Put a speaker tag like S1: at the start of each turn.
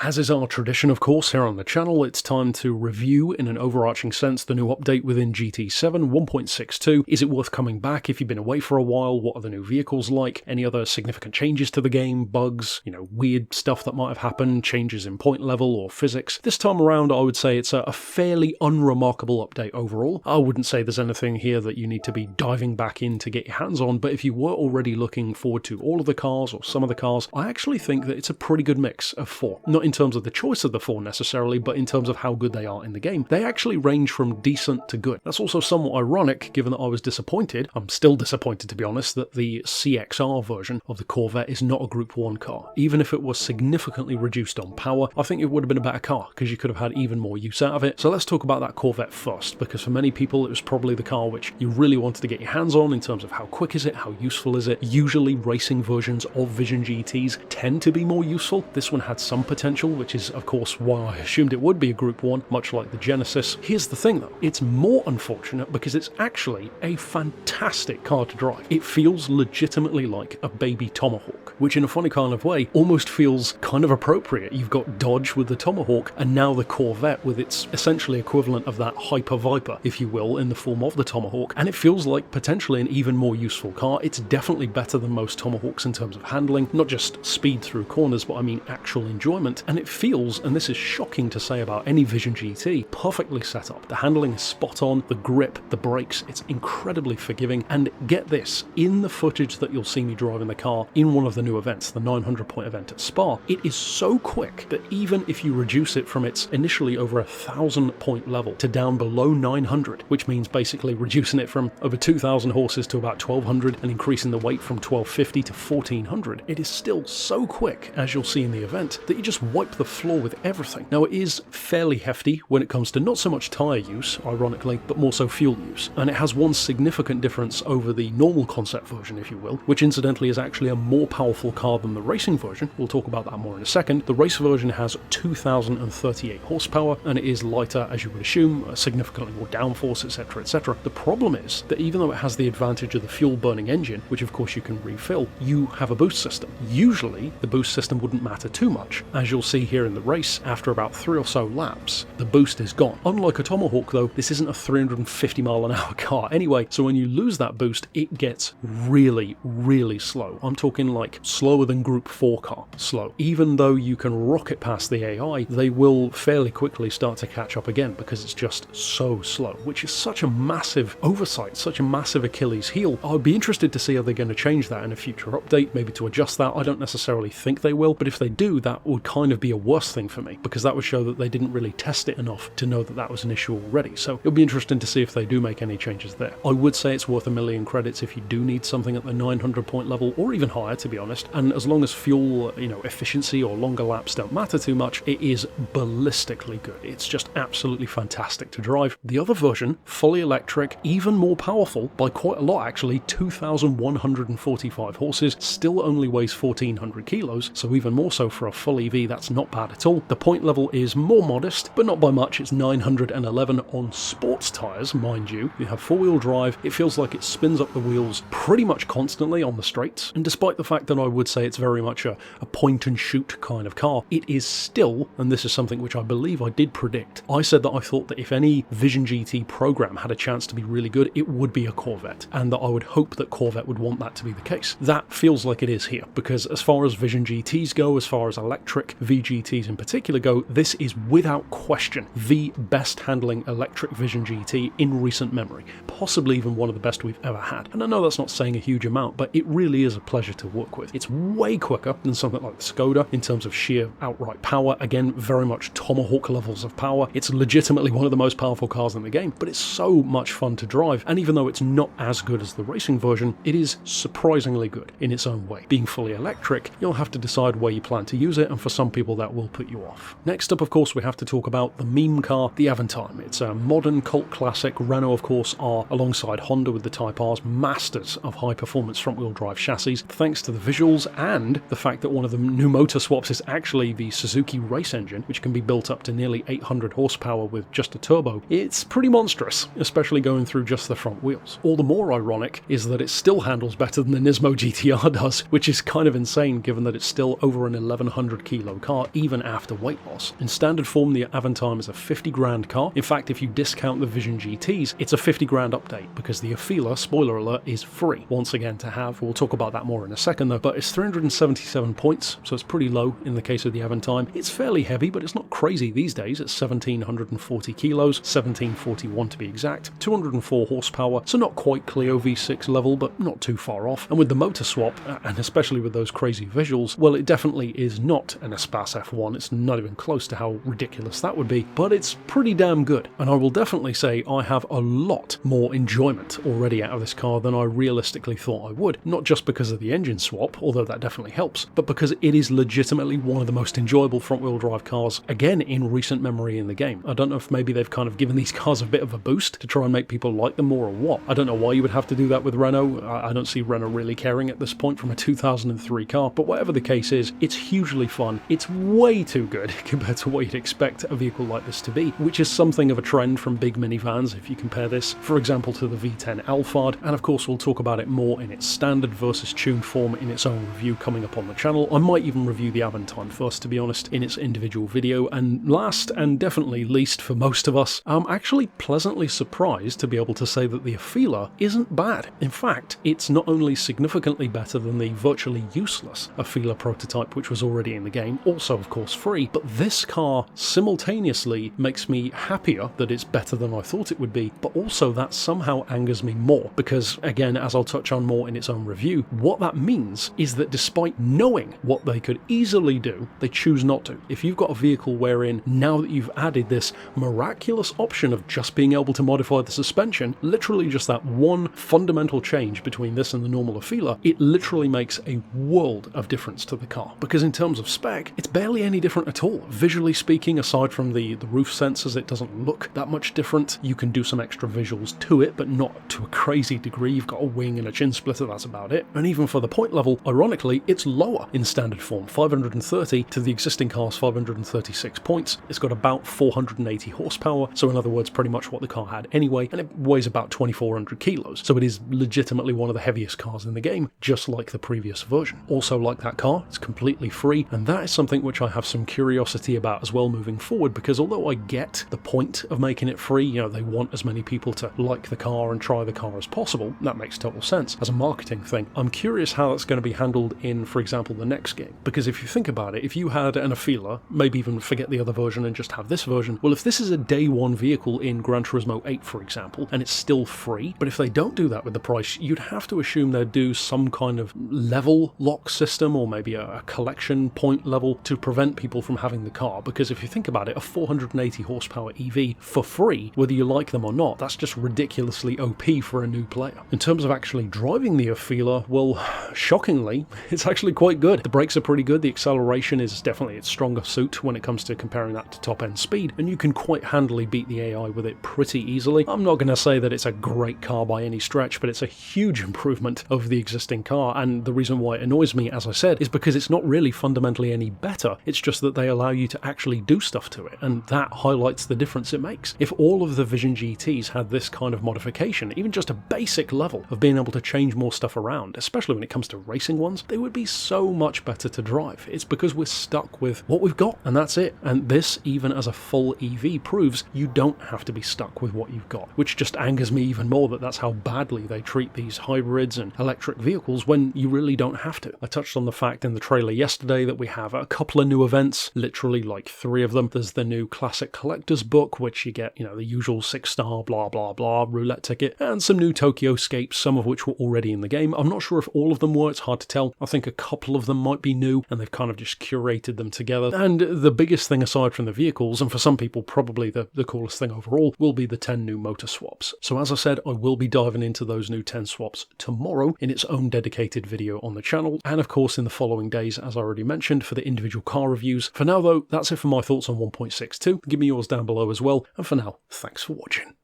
S1: As is our tradition, of course, here on the channel, it's time to review, in an overarching sense, the new update within GT7 1.62. Is it worth coming back if you've been away for a while? What are the new vehicles like? Any other significant changes to the game? Bugs? Weird stuff that might have happened? Changes in point level or physics? This time around, I would say it's a fairly unremarkable update overall. I wouldn't say there's anything here that you need to be diving back in to get your hands on, but if you were already looking forward to all of the cars or some of the cars, I actually think that it's a pretty good mix of four. Not in terms of the choice of the four necessarily, but in terms of how good they are in the game. They actually range from decent to good. That's also somewhat ironic given that I was disappointed, I'm still disappointed to be honest, that the CXR version of the Corvette is not a Group 1 car. Even if it was significantly reduced on power, I think it would have been a better car because you could have had even more use out of it. So let's talk about that Corvette first, because for many people it was probably the car which you really wanted to get your hands on in terms of how quick is it, how useful is it. Usually racing versions of Vision GTs tend to be more useful. This one had some potential, which is of course why I assumed it would be a Group 1, much like the Genesis. Here's the thing though, it's more unfortunate because it's actually a fantastic car to drive. It feels legitimately like a baby Tomahawk, which in a funny kind of way almost feels kind of appropriate. You've got Dodge with the Tomahawk and now the Corvette with its essentially equivalent of that Hyper Viper, if you will, in the form of the Tomahawk, and it feels like potentially an even more useful car. It's definitely better than most Tomahawks in terms of handling, not just speed through corners, but I mean actual enjoyment, and it feels, and this is shocking to say about any Vision GT, perfectly set up. The handling is spot on, the grip, the brakes, it's incredibly forgiving, and get this, in the footage that you'll see me driving the car in one of the new events, the 900 point event at Spa, it is so quick that even if you reduce it from its initially over 1,000 point level to down below 900, which means basically reducing it from over 2,000 horses to about 1,200 and increasing the weight from 1,250 to 1,400, it is still so quick, as you'll see in the event, that you just wipe the floor with everything. Now it is fairly hefty when it comes to not so much tyre use, ironically, but more so fuel use, and it has one significant difference over the normal concept version, if you will, which incidentally is actually a more powerful car than the racing version. We'll talk about that more in a second. The race version has 2,038 horsepower and it is lighter, as you would assume, significantly more downforce, etc, etc. The problem is that even though it has the advantage of the fuel burning engine, which of course you can refill, you have a boost system. Usually the boost system wouldn't matter too much. As you'll see here in the race, after about 3 or so laps, the boost is gone. Unlike a Tomahawk though, this isn't a 350 mile an hour car anyway, so when you lose that boost, it gets really, really slow. I'm talking like slower than Group 4 car slow. Even though you can rocket past the AI, they will fairly quickly start to catch up again because it's just so slow, which is such a massive oversight, such a massive Achilles heel. I'd be interested to see how they're going to change that in a future update, maybe to adjust that. I don't necessarily think they will, but if they do, that would kind of be a worse thing for me, because that would show that they didn't really test it enough to know that that was an issue already. So it'll be interesting to see if they do make any changes there. I would say it's worth 1,000,000 credits if you do need something at the 900 point level, or even higher to be honest, and as long as fuel, efficiency or longer laps don't matter too much, it is ballistically good. It's just absolutely fantastic to drive. The other version, fully electric, even more powerful by quite a lot actually, 2,145 horses, still only weighs 1,400 kilos, so even more so for a full EV, that's not bad at all. The point level is more modest, but not by much. It's 911 on sports tyres, mind you. You have four-wheel drive, it feels like it spins up the wheels pretty much constantly on the straights, and despite the fact that I would say it's very much a point and shoot kind of car, it is still, and this is something which I believe I did predict, I said that I thought that if any Vision GT program had a chance to be really good, it would be a Corvette, and that I would hope that Corvette would want that to be the case. That feels like it is here, because as far as Vision GTs go, as far as electric VGTs in particular go, this is without question the best handling electric Vision GT in recent memory, possibly even one of the best we've ever had. And I know that's not saying a huge amount, but it really is a pleasure to work with. It's way quicker than something like the Skoda in terms of sheer outright power. Again, very much Tomahawk levels of power. It's legitimately one of the most powerful cars in the game, but it's so much fun to drive, and even though it's not as good as the racing version, it is surprisingly good in its own way. Being fully electric, you'll have to decide where you plan to use it, and for some people that will put you off. Next up, of course, we have to talk about the meme car, the Avantime. It's a modern cult classic. Renault, of course, are, alongside Honda with the Type Rs, masters of high-performance front-wheel drive chassis, thanks to the visuals and the fact that one of the new motor swaps is actually the Suzuki race engine, which can be built up to nearly 800 horsepower with just a turbo. It's pretty monstrous, especially going through just the front wheels. All the more ironic is that it still handles better than the Nismo GTR does, which is kind of insane given that it's still over an 1100 kilo car. car even after weight loss. In standard form, the Avantime is a 50 grand car. In fact, if you discount the Vision GTs, it's a 50 grand update because the Afeela, spoiler alert, is free once again to have. We'll talk about that more in a second though, but it's 377 points, so it's pretty low in the case of the Avantime. It's fairly heavy, but it's not crazy these days. It's 1740 kilos, 1741 to be exact, 204 horsepower, so not quite Clio V6 level, but not too far off. And with the motor swap, and especially with those crazy visuals, well, it definitely is not an Espace F1. It's not even close to how ridiculous that would be, but it's pretty damn good. And I will definitely say I have a lot more enjoyment already out of this car than I realistically thought I would. Not just because of the engine swap, although that definitely helps, but because it is legitimately one of the most enjoyable front-wheel drive cars, again, in recent memory in the game. I don't know if maybe they've kind of given these cars a bit of a boost to try and make people like them more or what. I don't know why you would have to do that with Renault. I don't see Renault really caring at this point from a 2003 car, but whatever the case is, it's hugely fun. It's way too good compared to what you'd expect a vehicle like this to be, which is something of a trend from big minivans if you compare this, for example, to the V10 Alphard, and of course we'll talk about it more in its standard versus tuned form in its own review coming up on the channel. I might even review the Avantime first, to be honest, in its individual video, and last and definitely least for most of us, I'm actually pleasantly surprised to be able to say that the Afeela isn't bad. In fact, it's not only significantly better than the virtually useless Afeela prototype which was already in the game, also of course free, but this car simultaneously makes me happier that it's better than I thought it would be, but also that somehow angers me more, because again, as I'll touch on more in its own review, what that means is that despite knowing what they could easily do, they choose not to. If you've got a vehicle wherein, now that you've added this miraculous option of just being able to modify the suspension, literally just that one fundamental change between this and the normal Afeela, it literally makes a world of difference to the car. Because in terms of spec, it's barely any different at all. Visually speaking, aside from the roof sensors, it doesn't look that much different. You can do some extra visuals to it, but not to a crazy degree. You've got a wing and a chin splitter, that's about it. And even for the point level, ironically, it's lower in standard form, 530 to the existing car's 536 points. It's got about 480 horsepower, so in other words, pretty much what the car had anyway, and it weighs about 2400 kilos, so it is legitimately one of the heaviest cars in the game, just like the previous version. Also, like that car, it's completely free, and that is something which I have some curiosity about as well moving forward, because although I get the point of making it free, you know, they want as many people to like the car and try the car as possible, that makes total sense as a marketing thing. I'm curious how that's going to be handled in, for example, the next game, because if you think about it, if you had an Afeela, maybe even forget the other version and just have this version, well, if this is a day one vehicle in Gran Turismo 8, for example, and it's still free, but if they don't do that with the price, you'd have to assume they'd do some kind of level lock system, or maybe a collection point level to prevent people from having the car, because if you think about it, a 480 horsepower EV for free, whether you like them or not, that's just ridiculously OP for a new player. In terms of actually driving the Afeela, well, shockingly, it's actually quite good. The brakes are pretty good, the acceleration is definitely its stronger suit when it comes to comparing that to top end speed, and you can quite handily beat the AI with it pretty easily. I'm not going to say that it's a great car by any stretch, but it's a huge improvement over the existing car, and the reason why it annoys me, as I said, is because it's not really fundamentally any better, it's just that they allow you to actually do stuff to it, and that highlights the difference it makes. If all of the Vision GTs had this kind of modification, even just a basic level of being able to change more stuff around, especially when it comes to racing ones, they would be so much better to drive. It's because we're stuck with what we've got, and that's it. And this, even as a full EV, proves you don't have to be stuck with what you've got, which just angers me even more that that's how badly they treat these hybrids and electric vehicles when you really don't have to. I touched on the fact in the trailer yesterday that we have a couple of new events, literally like 3 of them. There's the new Classic Collector's Book, which you get, you know, the usual 6-star blah blah blah roulette ticket, and some new Tokyo Scapes, some of which were already in the game. I'm not sure if all of them were, it's hard to tell. I think a couple of them might be new, and they've kind of just curated them together. And the biggest thing aside from the vehicles, and for some people probably the coolest thing overall, will be the 10 new motor swaps. So as I said, I will be diving into those new 10 swaps tomorrow in its own dedicated video on the channel, and of course in the following days, as I already mentioned, for the individual car reviews. For now though, that's it for my thoughts on 1.62. Give me yours down below as well, and for now, thanks for watching.